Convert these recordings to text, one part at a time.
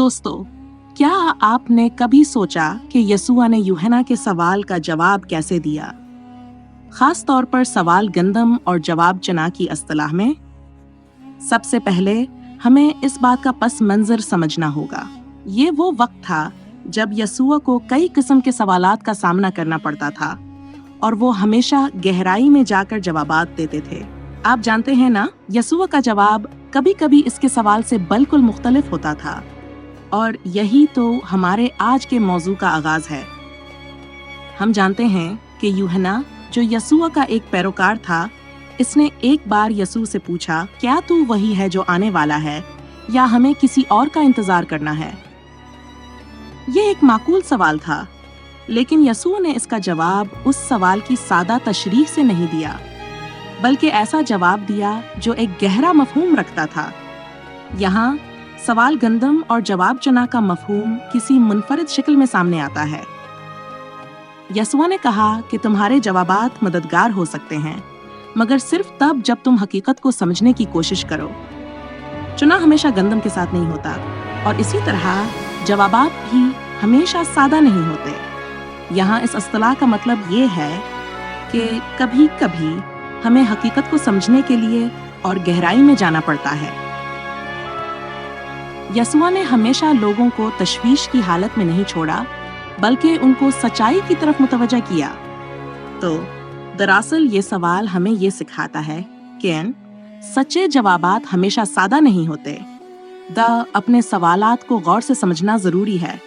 दोस्तों, क्या आपने कभी सोचा कि यसूआ ने यूहन्ना के सवाल का जवाब कैसे दिया, खास तौर पर सवाल गंदम और जवाब चना की इस्तिलाह में? सबसे पहले हमें इस बात का पस मंजर समझना होगा। ये वो वक्त था जब यसूआ को कई किस्म के सवालात का सामना करना पड़ता था और वो हमेशा गहराई में जाकर जवाबात देते थे। आप जानते हैं ना, यसूआ का जवाब कभी कभी इसके सवाल से बिल्कुल मुख्तलिफ होता था, और यही तो हमारे आज के मौजू का आगाज है। हम जानते हैं कि यूहन्ना, जो यसूआ का एक पैरोकार था, इसने एक बार यसूह से पूछा, क्या तू वही है जो आने वाला है या हमें किसी और का इंतजार करना है? ये एक माकूल सवाल था, लेकिन यसूह ने इसका जवाब उस सवाल की सादा तशरीह से नहीं दिया, बल्कि ऐसा जवाब दिया जो एक गहरा मफहूम रखता था। यहाँ सवाल गंदम और जवाब चना का मफहूम किसी मुनफरिद शक्ल में सामने आता है। यसूआ ने कहा कि तुम्हारे जवाबात मददगार हो सकते हैं, मगर सिर्फ तब जब तुम हकीकत को समझने की कोशिश करो। चुना हमेशा गंदम के साथ नहीं होता, और इसी तरह जवाबात भी हमेशा सादा नहीं होते। यहाँ इस इस्तिलाह का मतलब ये है कि कभी कभी हमें हकीकत को समझने के लिए और गहराई में जाना पड़ता है। यसूआ ने हमेशा लोगों को तशवीश की हालत में नहीं छोड़ा, बल्कि उनको सच्चाई की तरफ मुतवज्जा किया। तो दरअसल ये सवाल हमें ये सिखाता है कि सच्चे जवाबात हमेशा सादा नहीं होते। अपने सवालात को गौर से समझना जरूरी है।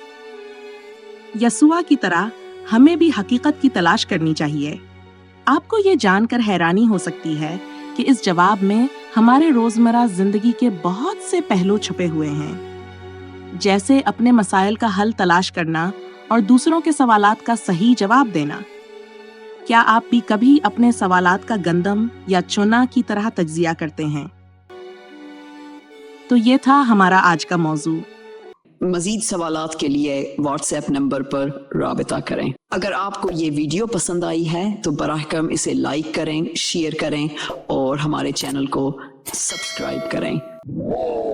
यसूआ की तरह हमें भी हकीकत की तलाश करनी चाहिए। आपको ये जानकर हैरानी हो सकती है कि इस जवाब में हमारे रोजमर्रा जिंदगी के बहुत से पहलू छुपे हुए हैं, जैसे अपने मसाइल का हल तलाश करना और दूसरों के सवालात का सही जवाब देना। क्या आप भी कभी अपने सवालात का गंदम या चुना की तरह तज्जिया करते हैं? तो ये था हमारा आज का मौजू। मजीद सवालात के लिए व्हाट्सएप नंबर पर राबिता करें। अगर आपको ये वीडियो पसंद आई है तो बराह करम इसे लाइक करें, शेयर करें और हमारे चैनल को सब्सक्राइब करें।